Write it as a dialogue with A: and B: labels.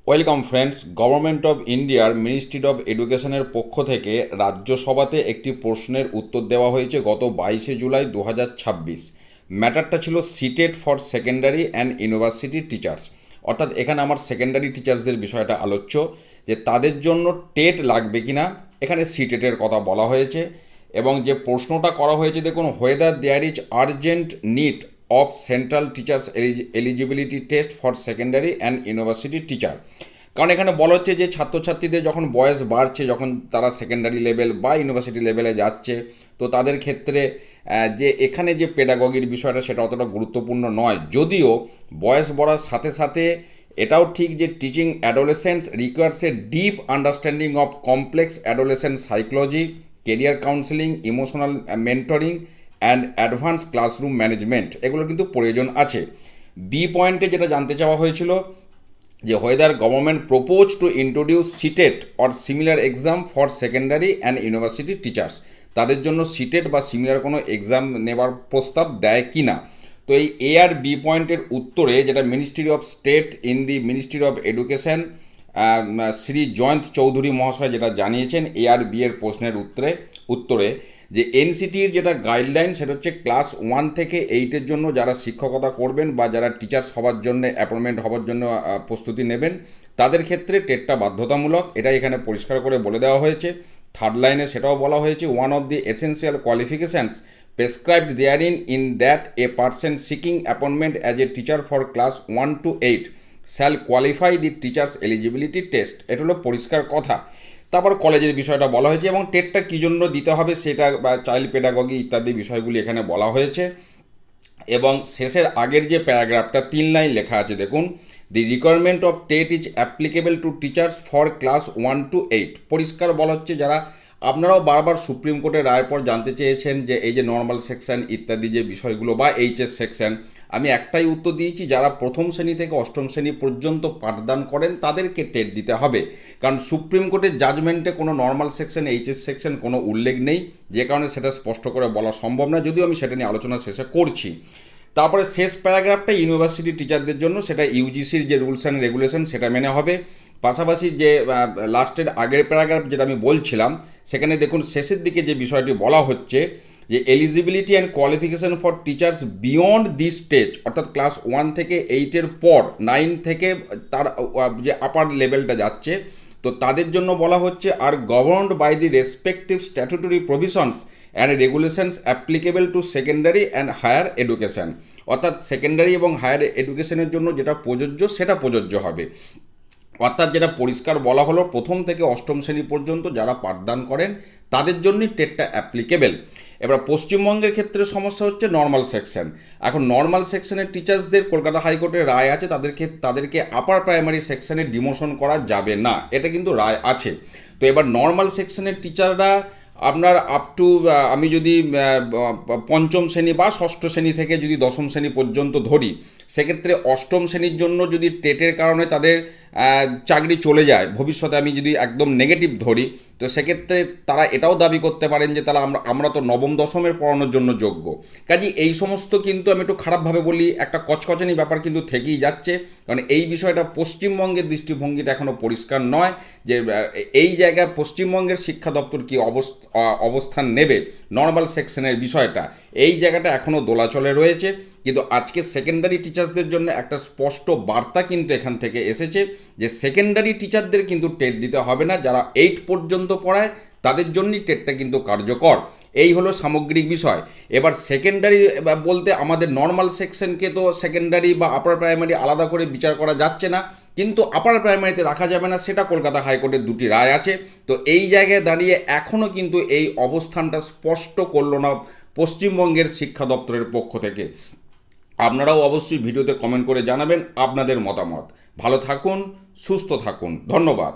A: Welcome friends. Government of ইন্ডিয়ার ministry of এডুকেশনের পক্ষ থেকে রাজ্যসভাতে একটি প্রশ্নের উত্তর দেওয়া হয়েছে গত 22 জুলাই 2026। ম্যাটারটা ছিল CTET for secondary and university teachers. অর্থাৎ এখানে আমার সেকেন্ডারি টিচার্সদের বিষয়টা আলোচ্য, যে তাদের জন্য টেট লাগবে কিনা। এখানে সিটেটের কথা বলা হয়েছে এবং যে প্রশ্নটা করা হয়েছে, দেখুন, whether there is urgent need of central teachers eligibility test for secondary and university teacher. কারণ এখানে বলা হচ্ছে যে ছাত্রছাত্রীদের যখন বয়স বাড়ছে, যখন তারা সেকেন্ডারি লেভেল বা ইউনিভার্সিটি লেভেলে যাচ্ছে, তো তাদের ক্ষেত্রে যে এখানে যে পেডাগগির বিষয়টা সেটা অতটা গুরুত্বপূর্ণ নয়। যদিও বয়স বাড়ার সাথে সাথে এটাও ঠিক যে teaching adolescents requires a deep understanding of complex adolescent psychology, career counselling, emotional mentoring and advance classroom management, এগুলো কিন্তু প্রয়োজন আছে। বি পয়েন্টে যেটা জানতে চাওয়া হয়েছিল যে whether government propose to introduce CTET or similar exam for secondary and university teachers, তাদের জন্য সিটেট বা সিমিলার কোনো এক্সাম নেবার প্রস্তাব দেয় কি না। তো এই এ আর বি পয়েন্টের উত্তরে যেটা ministry of state in the ministry of education Shri Jayanta Chowdhury মহাশয় যেটা জানিয়েছেন এ আর বি এর প্রশ্নের উত্তরে যে এনসিটির যেটা গাইডলাইন সেটা হচ্ছে ক্লাস 1 থেকে 8-এর জন্য যারা শিক্ষকতা করবেন বা যারা টিচার্স হওয়ার জন্য অ্যাপয়েন্টমেন্ট হওয়ার জন্য প্রস্তুতি নেবেন, তাদের ক্ষেত্রে টেটটা বাধ্যতামূলক, এটা এখানে পরিষ্কার করে বলে দেওয়া হয়েছে। থার্ড লাইনে সেটাও বলা হয়েছে, one of the essential qualifications prescribed therein in that a person seeking appointment as a teacher for class 1 to 8 shall qualify the teachers eligibility test. এটা হলো পরিষ্কার কথা। তারপর কলেজের বিষয়টা বলা হয়েছে এবং টেটটা কী জন্য দিতে হবে সেটা, বা চাইল্ড পেডাগগি ইত্যাদি বিষয়গুলি এখানে বলা হয়েছে। এবং শেষের আগের যে প্যারাগ্রাফটা 3 লাইন লেখা আছে, দেখুন, the requirement of TET is applicable to teachers for class 1 to 8। পরিষ্কার বলা হচ্ছে, যারা আপনারাও বারবার সুপ্রিম কোর্টের রায়ের পর জানতে চেয়েছেন যে এই যে নর্মাল সেকশন ইত্যাদি যে বিষয়গুলো বা এইচএস সেকশন, আমি একটাই উত্তর দিয়েছি, যারা প্রথম শ্রেণী থেকে অষ্টম শ্রেণী পর্যন্ত পাঠদান করেন তাদেরকে টেট দিতে হবে। কারণ সুপ্রিম কোর্টের জাজমেন্টে কোনো নর্মাল সেকশন এইচএস সেকশন কোনো উল্লেখ নেই, যে কারণে সেটা স্পষ্ট করে বলা সম্ভব না, যদিও আমি সেটা নিয়ে আলোচনা শেষে করছি। তারপরে শেষ প্যারাগ্রাফটা ইউনিভার্সিটি টিচারদের জন্য, সেটা ইউজিসির যে রুলস অ্যান্ড রেগুলেশন সেটা মেনে হবে। পাশাপাশি যে লাস্টের আগের প্যারাগ্রাফ যেটা আমি বলছিলাম, সেখানে দেখুন শেষের দিকে যে বিষয়টি বলা হচ্ছে যে eligibility and qualification for teachers beyond this stage, অর্থাৎ ক্লাস 1 থেকে 8-এর পর 9 থেকে তার যে আপার লেভেলটা যাচ্ছে, তো তাদের জন্য বলা হচ্ছে are governed by the respective statutory provisions and regulations applicable to secondary and higher education. অর্থাৎ সেকেন্ডারি এবং হায়ার এডুকেশনের জন্য যেটা প্রযোজ্য সেটা প্রযোজ্য হবে। অর্থাৎ যেটা পরিষ্কার বলা হলো, প্রথম থেকে অষ্টম শ্রেণী পর্যন্ত যারা পাঠদান করেন তাদের জন্যই টেটটা অ্যাপ্লিকেবল। এবার পশ্চিমবঙ্গের ক্ষেত্রে সমস্যা হচ্ছে নর্মাল সেকশন। এখন নর্মাল সেকশনের টিচার্সদের কলকাতা হাইকোর্টের রায় আছে, তাদেরকে আপার প্রাইমারি সেকশনে ডিমোশন করা যাবে না, এটা কিন্তু রায় আছে। তো এবার নর্মাল সেকশনের টিচাররা আপনার আপ টু, আমি যদি পঞ্চম শ্রেণী বা ষষ্ঠ শ্রেণী থেকে যদি দশম শ্রেণী পর্যন্ত ধরি, সেক্ষেত্রে অষ্টম শ্রেণীর জন্য যদি টেটের কারণে তাদের চাকরি চলে যায় ভবিষ্যতে, আমি যদি একদম নেগেটিভ ধরি, তো সেক্ষেত্রে তারা এটাও দাবি করতে পারেন যে তারা আমরা তো নবম দশমের পড়ানোর জন্য যোগ্য। কাজে এই সমস্ত কিন্তু আমি একটু খারাপভাবে বলি, একটা কচকচানি ব্যাপার কিন্তু থেকেই যাচ্ছে। কারণ এই বিষয়টা পশ্চিমবঙ্গের দৃষ্টিভঙ্গিতে এখনও পরিষ্কার নয় যে এই জায়গায় পশ্চিমবঙ্গের শিক্ষা দপ্তর কী অবস্থান নেবে নর্মাল সেকশনের বিষয়টা, এই জায়গাটা এখনও দোলাচলে রয়েছে। কিন্তু আজকে সেকেন্ডারি টিচার্সদের জন্য একটা স্পষ্ট বার্তা কিন্তু এখান থেকে এসেছে যে সেকেন্ডারি টিচারদের কিন্তু টেট দিতে হবে না, যারা 8 পর্যন্ত পড়ায় তাদের জন্যই টেটটা কিন্তু কার্যকর। এই হলো সামগ্রিক বিষয়। এবার সেকেন্ডারি বলতে আমাদের নর্মাল সেকশনকে তো সেকেন্ডারি বা আপার প্রাইমারি আলাদা করে বিচার করা যাচ্ছে না, কিন্তু আপার প্রাইমারিতে রাখা যাবে না, সেটা কলকাতা হাইকোর্টের দুটি রায় আছে। তো এই জায়গায় দাঁড়িয়ে এখনও কিন্তু এই অবস্থানটা স্পষ্ট করল না পশ্চিমবঙ্গের শিক্ষা দপ্তরের পক্ষ থেকে। আপনারাও অবশ্যই ভিডিওতে কমেন্ট করে জানাবেন আপনাদের মতামত। ভালো থাকুন, সুস্থ থাকুন, ধন্যবাদ।